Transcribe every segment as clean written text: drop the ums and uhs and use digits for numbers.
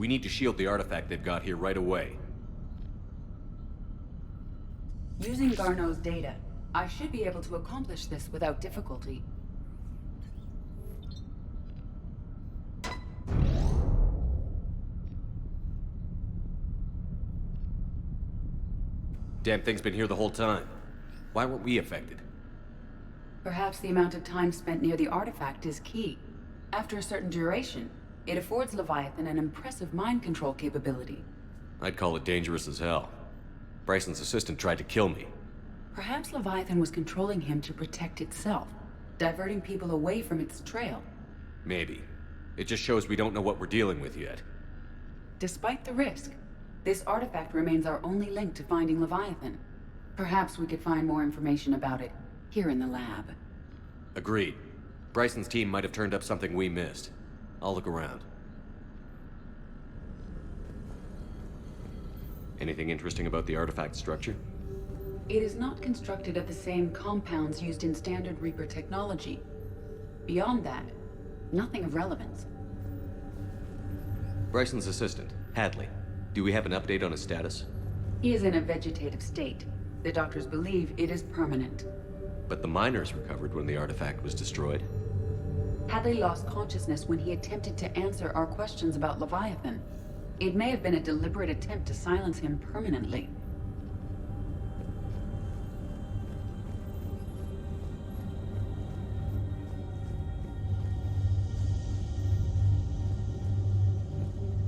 We need to shield the artifact they've got here right away. Using Garneau's data, I should be able to accomplish this without difficulty. Damn thing's been here the whole time. Why weren't we affected? Perhaps the amount of time spent near the artifact is key. After a certain duration, it affords Leviathan an impressive mind control capability. I'd call it dangerous as hell. Bryson's assistant tried to kill me. Perhaps Leviathan was controlling him to protect itself, diverting people away from its trail. Maybe. It just shows we don't know what we're dealing with yet. Despite the risk, this artifact remains our only link to finding Leviathan. Perhaps we could find more information about it here in the lab. Agreed. Bryson's team might have turned up something we missed. I'll look around. Anything interesting about the artifact structure? It is not constructed of the same compounds used in standard Reaper technology. Beyond that, nothing of relevance. Bryson's assistant, Hadley. Do we have an update on his status? He is in a vegetative state. The doctors believe it is permanent. But the miners recovered when the artifact was destroyed. Hadley lost consciousness when he attempted to answer our questions about Leviathan. It may have been a deliberate attempt to silence him permanently.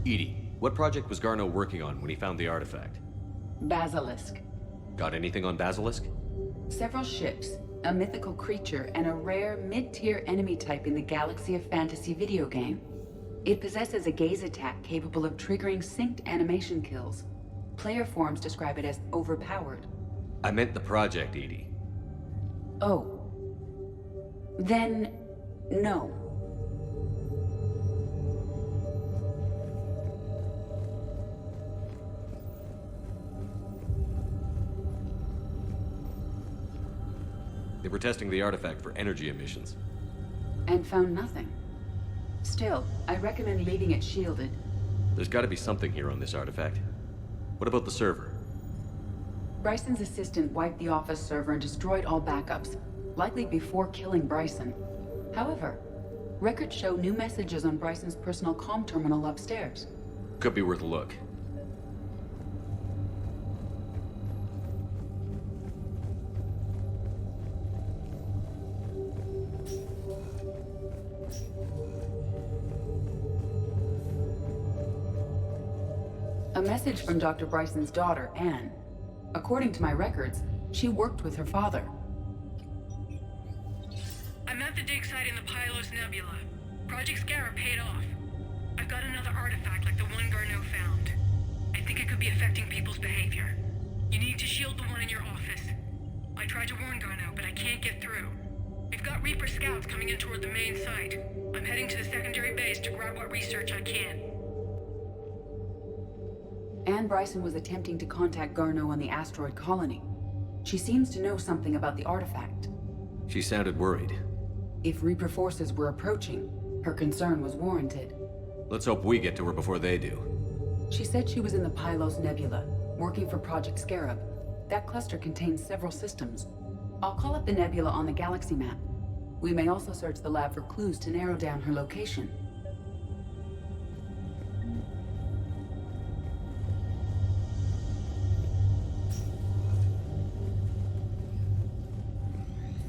EDI, what project was Garneau working on when he found the artifact? Basilisk. Got anything on Basilisk? Several ships, a mythical creature, and a rare mid-tier enemy type in the Galaxy of Fantasy video game. It possesses a gaze attack capable of triggering synced animation kills. Player forums describe it as overpowered. I meant the project, EDI. Oh. Then, no. They were testing the artifact for energy emissions. And found nothing. Still, I recommend leaving it shielded. There's gotta be something here on this artifact. What about the server? Bryson's assistant wiped the office server and destroyed all backups, likely before killing Bryson. However, records show new messages on Bryson's personal comm terminal upstairs. Could be worth a look. A message from Dr. Bryson's daughter, Anne. According to my records, she worked with her father. I'm at the dig site in the Pylos Nebula. Project Scarab paid off. I've got another artifact like the one Garneau found. I think it could be affecting people's behavior. You need to shield the one in your office. I tried to warn Garneau, but I can't get through. We've got Reaper scouts coming in toward the main site. I'm heading to the secondary base to grab what research I can. Anne Bryson was attempting to contact Garneau on the asteroid colony. She seems to know something about the artifact. She sounded worried. If Reaper forces were approaching, her concern was warranted. Let's hope we get to her before they do. She said she was in the Pylos Nebula, working for Project Scarab. That cluster contains several systems. I'll call up the nebula on the galaxy map. We may also search the lab for clues to narrow down her location.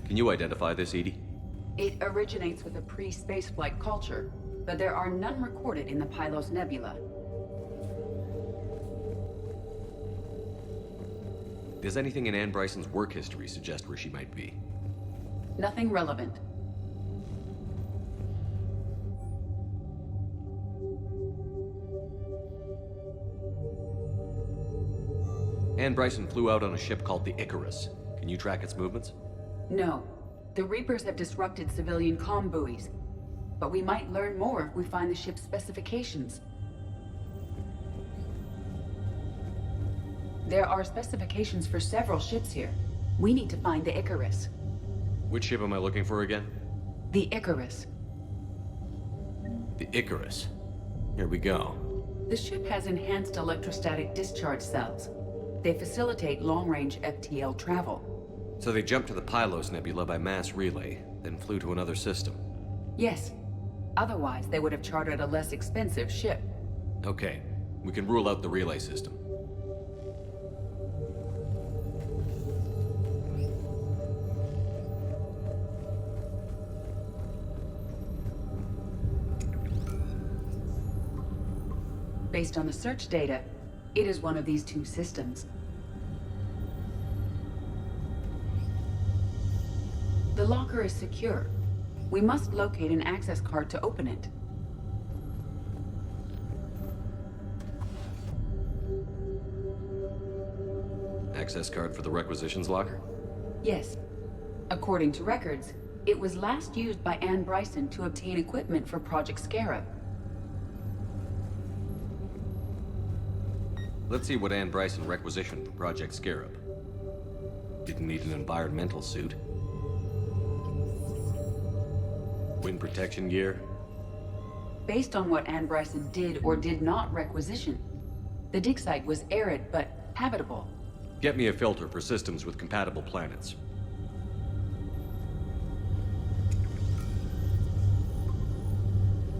Can you identify this, EDI? It originates with a pre-spaceflight culture, but there are none recorded in the Pylos Nebula. Does anything in Anne Bryson's work history suggest where she might be? Nothing relevant. Anne Bryson flew out on a ship called the Icarus. Can you track its movements? No. The Reapers have disrupted civilian comm buoys. But we might learn more if we find the ship's specifications. There are specifications for several ships here. We need to find the Icarus. Which ship am I looking for again? The Icarus. The Icarus. Here we go. The ship has enhanced electrostatic discharge cells. They facilitate long-range FTL travel. So they jumped to the Pylos Nebula by mass relay, then flew to another system. Yes. Otherwise, they would have chartered a less expensive ship. Okay, we can rule out the relay system. Based on the search data, it is one of these two systems. The locker is secure. We must locate an access card to open it. Access card for the requisitions locker? Yes. According to records, it was last used by Anne Bryson to obtain equipment for Project Scarab. Let's see what Anne Bryson requisitioned for Project Scarab. Didn't need an environmental suit. Wind protection gear? Based on what Anne Bryson did or did not requisition, the dig site was arid but habitable. Get me a filter for systems with compatible planets.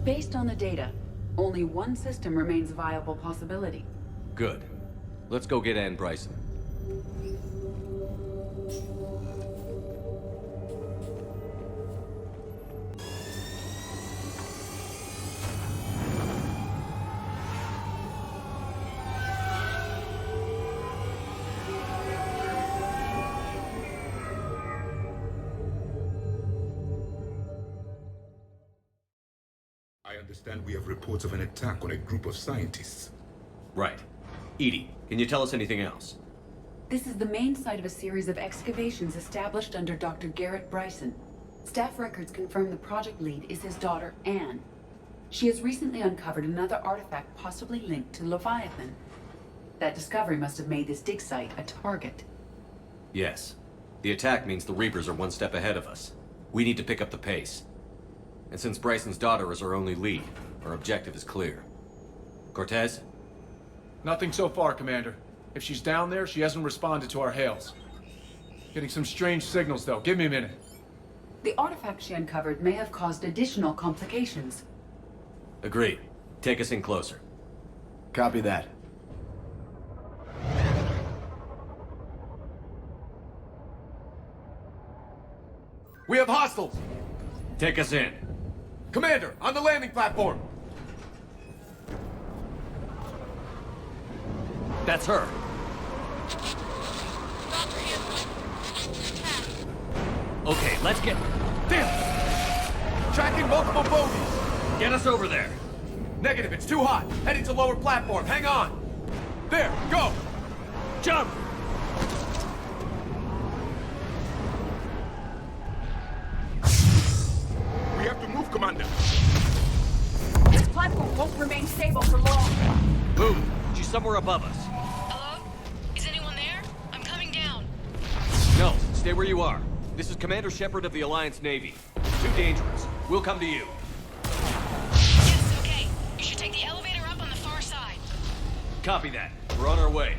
Based on the data, only one system remains a viable possibility. Good. Let's go get Anne Bryson. I understand we have reports of an attack on a group of scientists. Right. Edie, can you tell us anything else? This is the main site of a series of excavations established under Dr. Garrett Bryson. Staff records confirm the project lead is his daughter, Anne. She has recently uncovered another artifact possibly linked to Leviathan. That discovery must have made this dig site a target. Yes. The attack means the Reapers are one step ahead of us. We need to pick up the pace. And since Bryson's daughter is our only lead, our objective is clear. Cortez? Nothing so far, Commander. If she's down there, she hasn't responded to our hails. Getting some strange signals, though. Give me a minute. The artifact she uncovered may have caused additional complications. Agreed. Take us in closer. Copy that. We have hostiles! Take us in. Commander, on the landing platform! That's her. Okay, let's get... Damn! Tracking multiple bogies! Get us over there. Negative, it's too hot. Heading to lower platform, hang on! There, go! Jump! We have to move, Commander. This platform won't remain stable for long. Move! She's somewhere above us. Hello? Is anyone there? I'm coming down. No, stay where you are. This is Commander Shepard of the Alliance Navy. Too dangerous. We'll come to you. Yes, okay. You should take the elevator up on the far side. Copy that. We're on our way.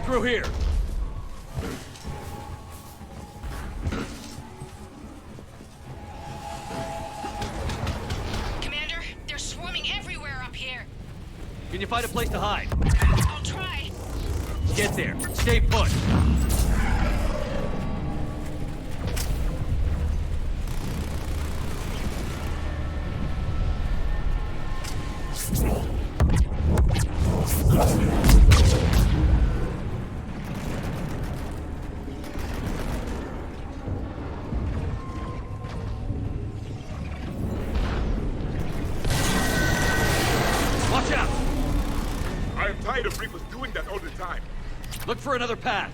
Through here. Commander, they're swarming everywhere up here. Can you find a place to hide? I'll try. Get there. Stay put. Watch out! I am tired of Reapers doing that all the time. Look for another path.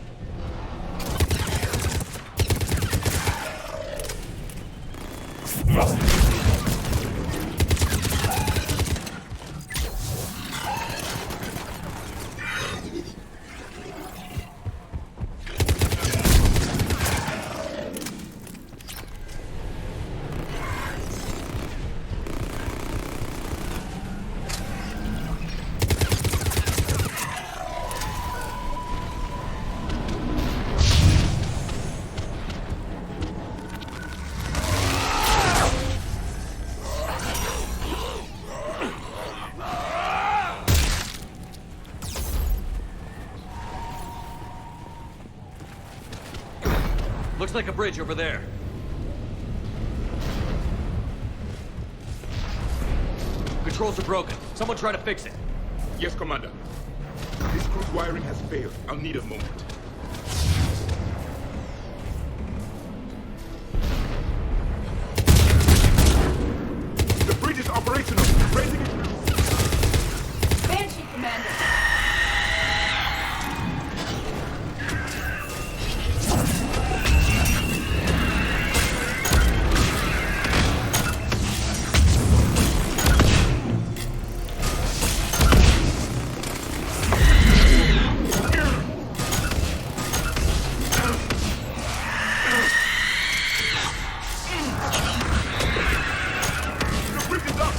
Looks like a bridge over there. Controls are broken. Someone try to fix it. Yes, Commander. This cruise wiring has failed. I'll need a moment. The bridge is operational. Raising it now. Banshee, Commander. The bridge is up.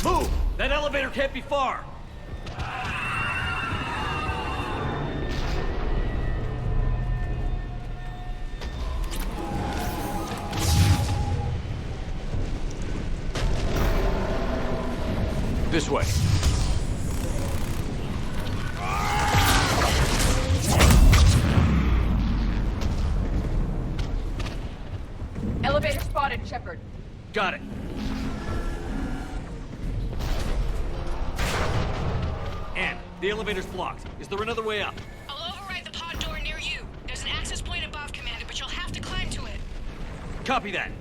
Move! That elevator can't be far! This way. Elevator spotted, Shepard. Got it. Ann, the elevator's blocked. Is there another way up? I'll override the pod door near you. There's an access point above, Commander, but you'll have to climb to it. Copy that.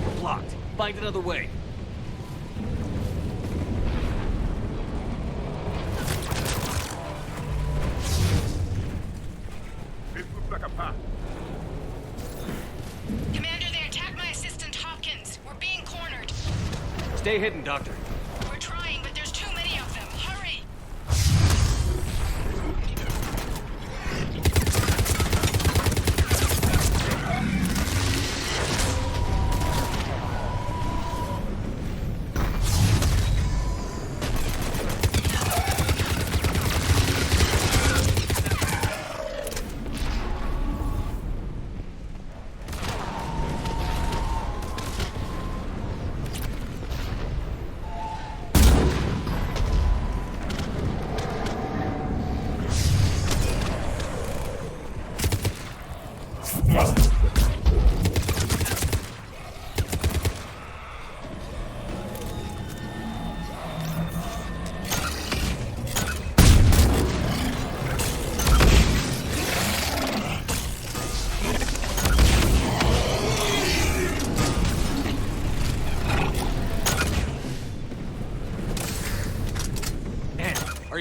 We're blocked. Find another way. This looks like a path. Commander, they attacked my assistant, Hopkins. We're being cornered. Stay hidden, Doctor. We're trying, but there's too many of them. Hurry!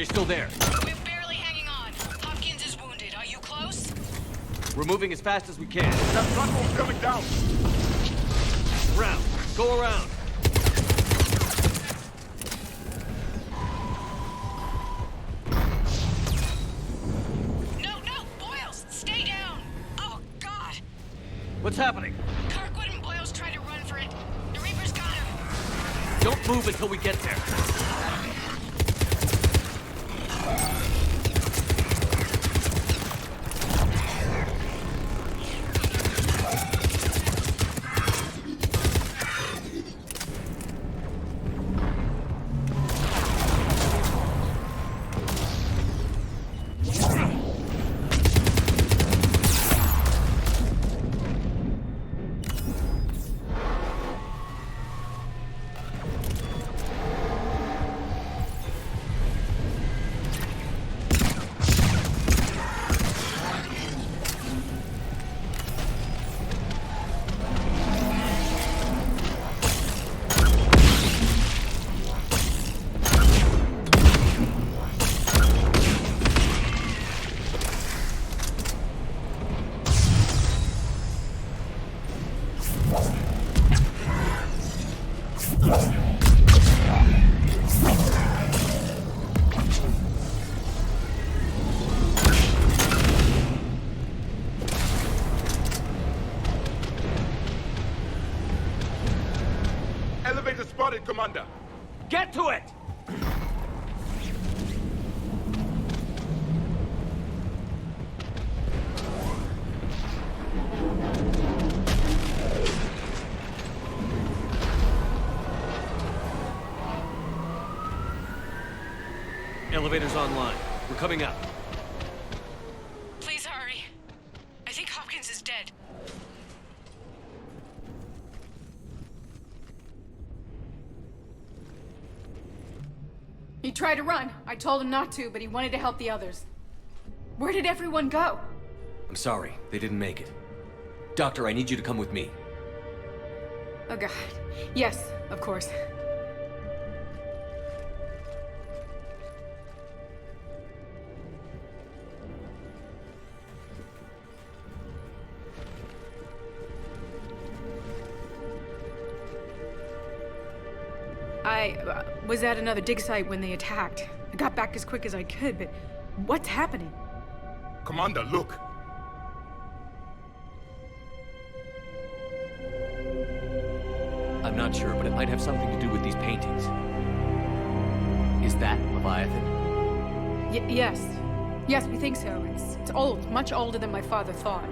you still there? We're barely hanging on. Hopkins is wounded. Are you close? We're moving as fast as we can. That platform's coming down! Round. Go around. No, Boyles! Stay down! Oh, God! What's happening? Kirkwood and Boyles tried to run for it. The Reaper's got him. Don't move until we get there. Elevator spotted, Commander! Get to it! Elevator's online. We're coming up. Please hurry. I think Hopkins is dead. He tried to run. I told him not to, but he wanted to help the others. Where did everyone go? I'm sorry. They didn't make it. Doctor, I need you to come with me. Oh, God. Yes, of course. I was at another dig site when they attacked. I got back as quick as I could, but what's happening? Commander, look! I'm not sure, but it might have something to do with these paintings. Is that Leviathan? Yes. Yes, we think so. It's old, much older than my father thought.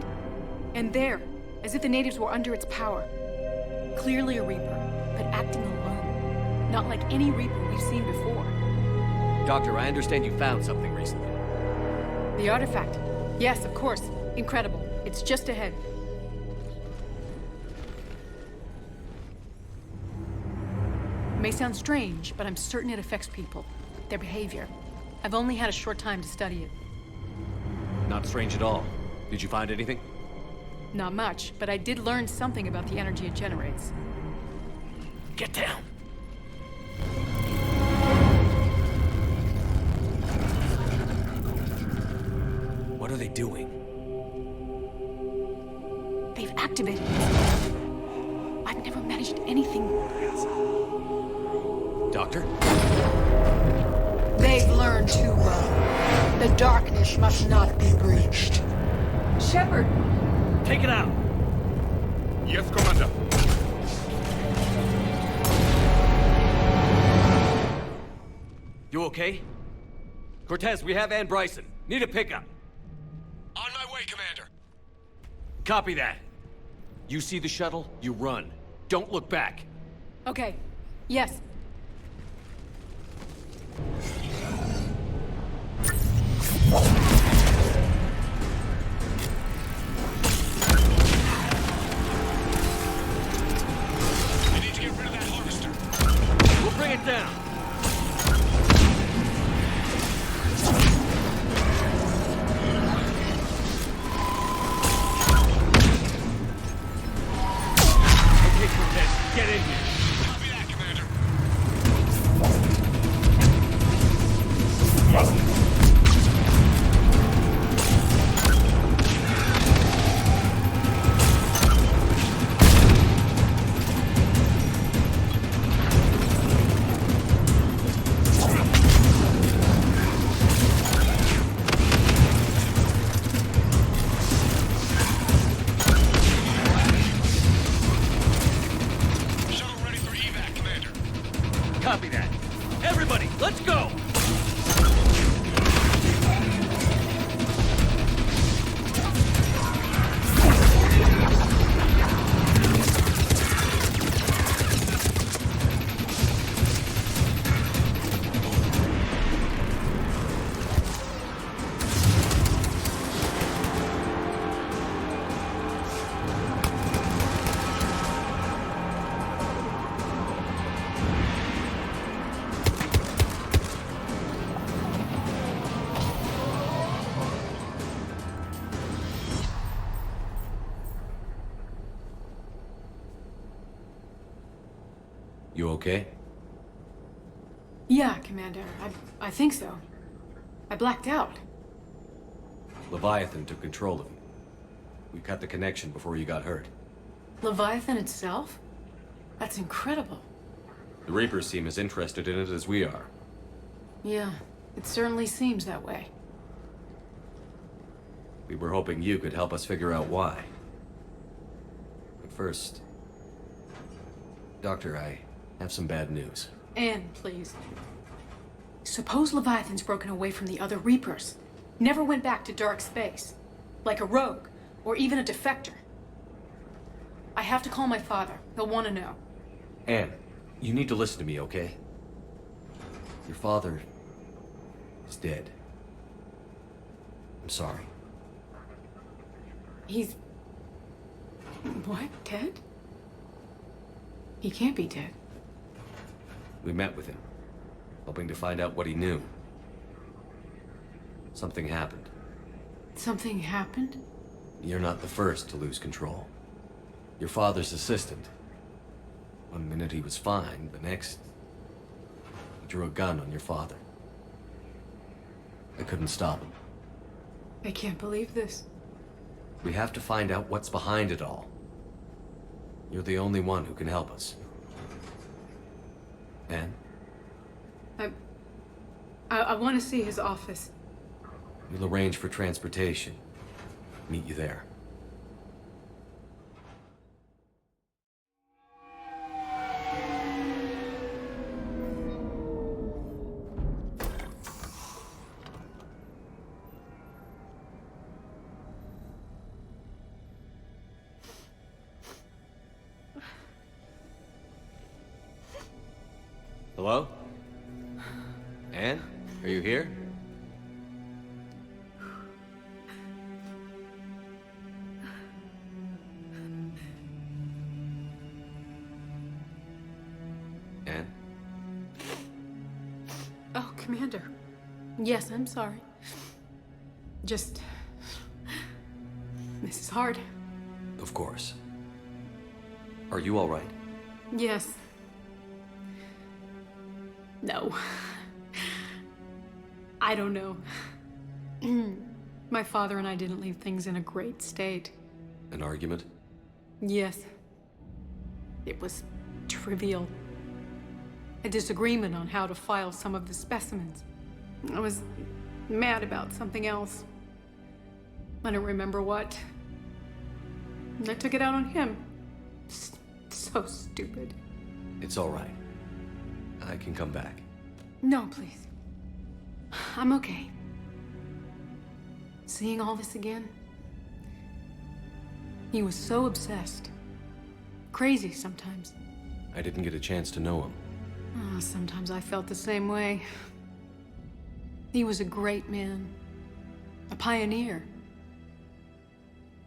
And there, as if the natives were under its power. Clearly a Reaper, but acting alone. Not like any Reaper we've seen before. Doctor, I understand you found something recently. The artifact. Yes, of course. Incredible. It's just ahead. It may sound strange, but I'm certain it affects people. Their behavior. I've only had a short time to study it. Not strange at all. Did you find anything? Not much, but I did learn something about the energy it generates. Get down! What are they doing? They've activated it. I've never managed anything. Doctor? They've learned too well. The darkness must not be breached. Shepard! Take it out! Yes, Commander. You okay? Cortez, we have Ann Bryson. Need a pickup. On my way, Commander. Copy that. You see the shuttle, you run. Don't look back. Okay. Yes. We need to get rid of that harvester. We'll bring it down. Okay, Cortez, get in here. Copy that, Commander. You okay? Yeah, Commander. I think so. I blacked out. Leviathan took control of you. We cut the connection before you got hurt. Leviathan itself? That's incredible. The Reapers seem as interested in it as we are. Yeah, it certainly seems that way. We were hoping you could help us figure out why. But first... Doctor, I have some bad news. Anne, please. Suppose Leviathan's broken away from the other Reapers. Never went back to dark space. Like a rogue, or even a defector. I have to call my father. He'll want to know. Anne, you need to listen to me, okay? Your father is dead. I'm sorry. He's... What? Dead? He can't be dead. We met with him, hoping to find out what he knew. Something happened. Something happened? You're not the first to lose control. Your father's assistant. One minute he was fine, the next... he drew a gun on your father. I couldn't stop him. I can't believe this. We have to find out what's behind it all. You're the only one who can help us. Anne? I want to see his office. We'll arrange for transportation. Meet you there. Hello? Anne? Are you here? Anne? Oh, Commander. Yes, I'm sorry. Just... This is hard. Of course. Are you all right? Yes. No. I don't know. My father and I didn't leave things in a great state. An argument? Yes. It was trivial. A disagreement on how to file some of the specimens. I was mad about something else. I don't remember what. And I took it out on him. So stupid. It's all right. I can come back. No, please. I'm okay. Seeing all this again? He was so obsessed. Crazy sometimes. I didn't get a chance to know him. Oh, sometimes I felt the same way. He was a great man. A pioneer.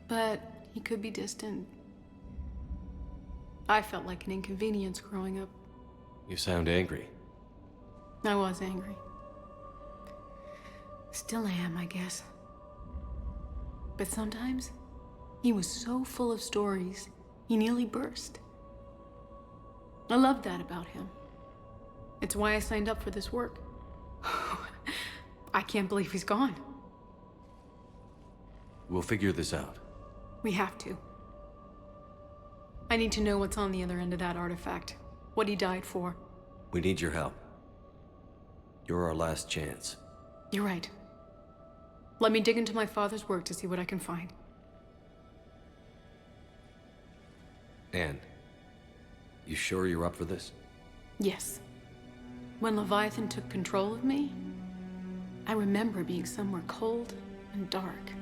But he could be distant. I felt like an inconvenience growing up. You sound angry. I was angry. Still am, I guess. But sometimes, he was so full of stories, he nearly burst. I loved that about him. It's why I signed up for this work. I can't believe he's gone. We'll figure this out. We have to. I need to know what's on the other end of that artifact. What he died for. We need your help. You're our last chance. You're right. Let me dig into my father's work to see what I can find. Anne, you sure you're up for this? Yes. When Leviathan took control of me, I remember being somewhere cold and dark.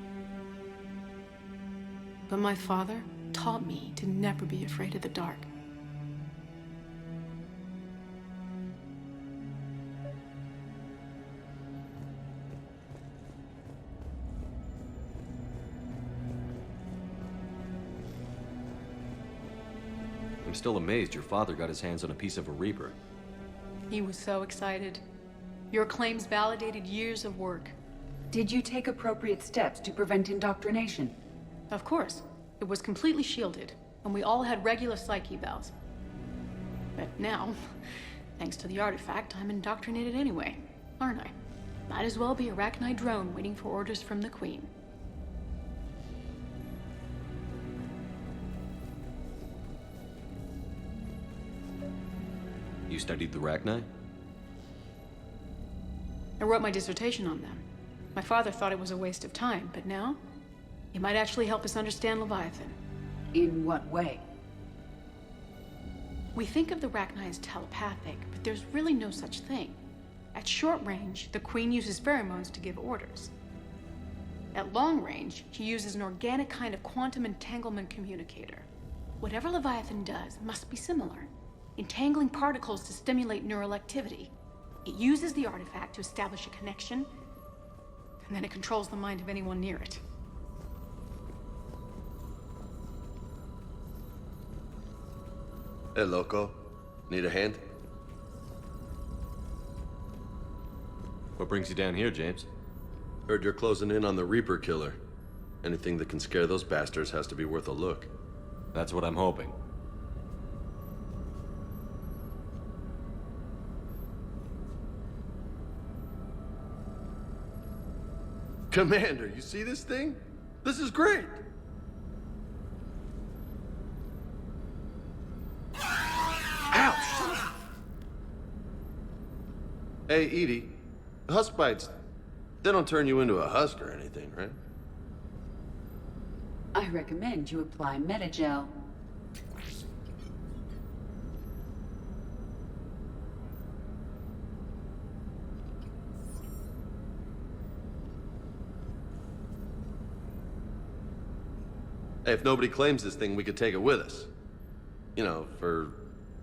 But my father taught me to never be afraid of the dark. I'm still amazed your father got his hands on a piece of a Reaper. He was so excited. Your claims validated years of work. Did you take appropriate steps to prevent indoctrination? Of course. It was completely shielded, and we all had regular psych evals. But now, thanks to the artifact, I'm indoctrinated anyway, aren't I? Might as well be a Rachni drone waiting for orders from the Queen. You studied the Rachni? I wrote my dissertation on them. My father thought it was a waste of time, but now, it might actually help us understand Leviathan. In what way? We think of the Rachni as telepathic, but there's really no such thing. At short range, the Queen uses pheromones to give orders. At long range, she uses an organic kind of quantum entanglement communicator. Whatever Leviathan does must be similar, entangling particles to stimulate neural activity. It uses the artifact to establish a connection, and then it controls the mind of anyone near it. Hey, Loco. Need a hand? What brings you down here, James? Heard you're closing in on the Reaper killer. Anything that can scare those bastards has to be worth a look. That's what I'm hoping. Commander, you see this thing? This is great! Ouch! Hey, Edie. Husk bites, they don't turn you into a husk or anything, right? I recommend you apply Metagel. Hey, if nobody claims this thing, we could take it with us. You know, for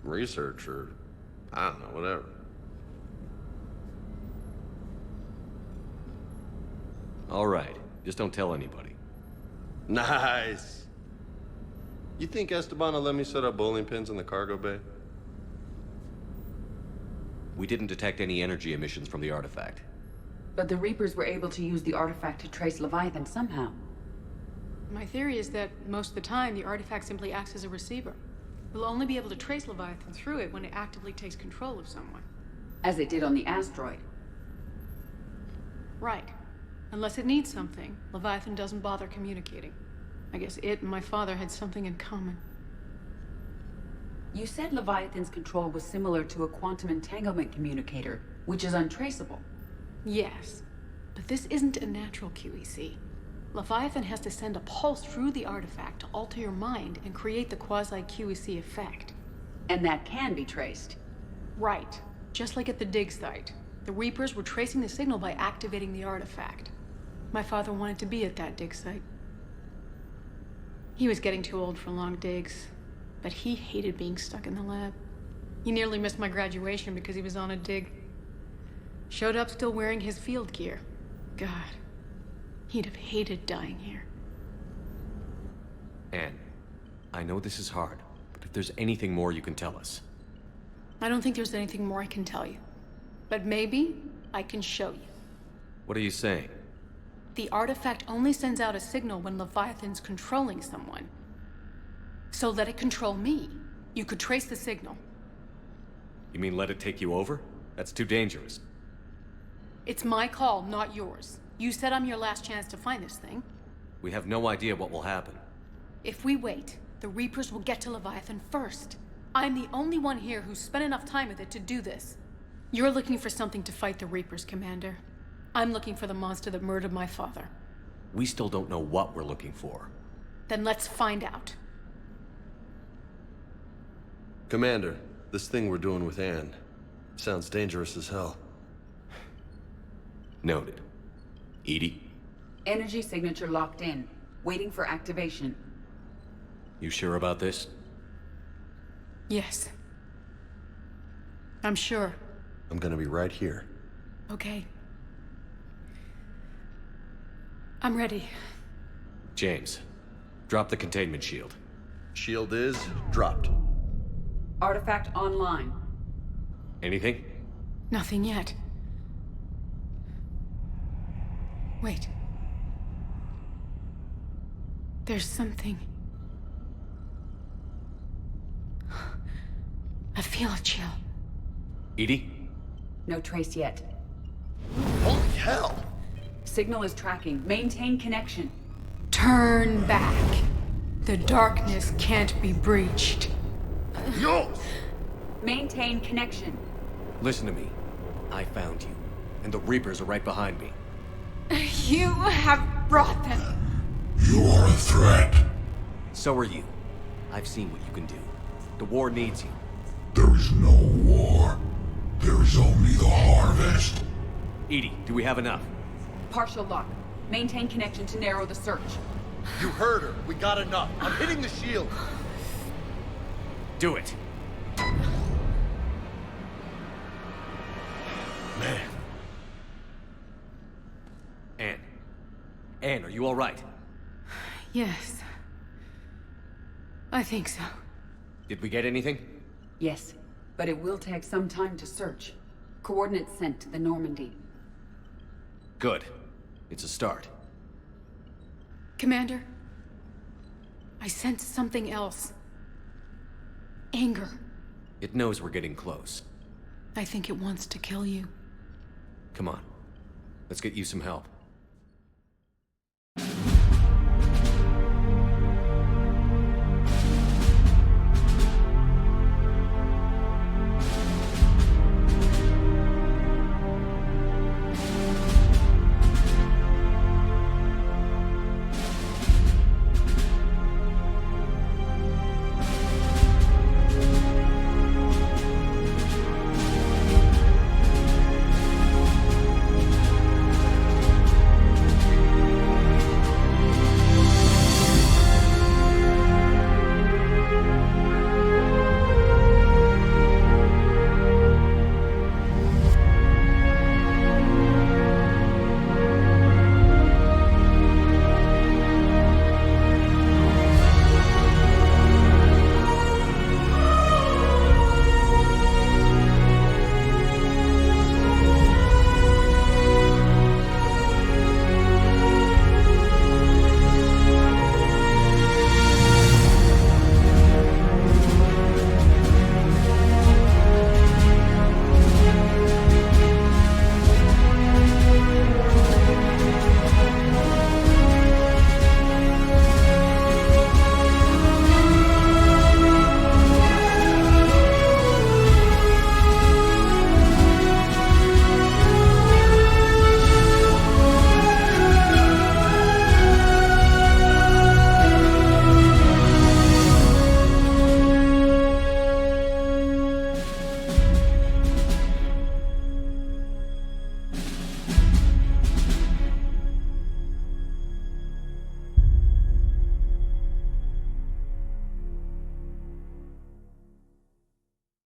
research or, I don't know, whatever. All right. Just don't tell anybody. Nice. You think Esteban will let me set up bowling pins in the cargo bay? We didn't detect any energy emissions from the artifact. But the Reapers were able to use the artifact to trace Leviathan somehow. My theory is that most of the time, the artifact simply acts as a receiver. We'll only be able to trace Leviathan through it when it actively takes control of someone. As it did on the asteroid. Right. Unless it needs something, Leviathan doesn't bother communicating. I guess it and my father had something in common. You said Leviathan's control was similar to a quantum entanglement communicator, which is untraceable. Yes, but this isn't a natural QEC. Leviathan has to send a pulse through the artifact to alter your mind and create the quasi-QEC effect. And that can be traced. Right. Just like at the dig site. The Reapers were tracing the signal by activating the artifact. My father wanted to be at that dig site. He was getting too old for long digs, but he hated being stuck in the lab. He nearly missed my graduation because he was on a dig. Showed up still wearing his field gear. God, he'd have hated dying here. Anne, I know this is hard, but if there's anything more you can tell us. I don't think there's anything more I can tell you. But maybe I can show you. What are you saying? The artifact only sends out a signal when Leviathan's controlling someone. So let it control me. You could trace the signal. You mean let it take you over? That's too dangerous. It's my call, not yours. You said I'm your last chance to find this thing. We have no idea what will happen. If we wait, the Reapers will get to Leviathan first. I'm the only one here who's spent enough time with it to do this. You're looking for something to fight the Reapers, Commander. I'm looking for the monster that murdered my father. We still don't know what we're looking for. Then let's find out. Commander, this thing we're doing with Anne sounds dangerous as hell. Noted. Edie? Energy signature locked in, waiting for activation. You sure about this? Yes. I'm sure. I'm gonna be right here. Okay. I'm ready. James, drop the containment shield. Shield is dropped. Artifact online. Anything? Nothing yet. Wait. There's something. I feel a chill. Edie? No trace yet. Holy hell! Signal is tracking. Maintain connection. Turn back. The darkness can't be breached. Yo! Maintain connection. Listen to me. I found you, and the Reapers are right behind me. You have brought them. You are a threat. So are you. I've seen what you can do. The war needs you. There is no war. There is only the harvest. Edie, do we have enough? Partial lock. Maintain connection to narrow the search. You heard her. We got enough. I'm hitting the shield. Do it. Man. Anne. Anne, are you all right? Yes. I think so. Did we get anything? Yes, but it will take some time to search. Coordinates sent to the Normandy. Good. It's a start. Commander, I sense something else. Anger. It knows we're getting close. I think it wants to kill you. Come on. Let's get you some help.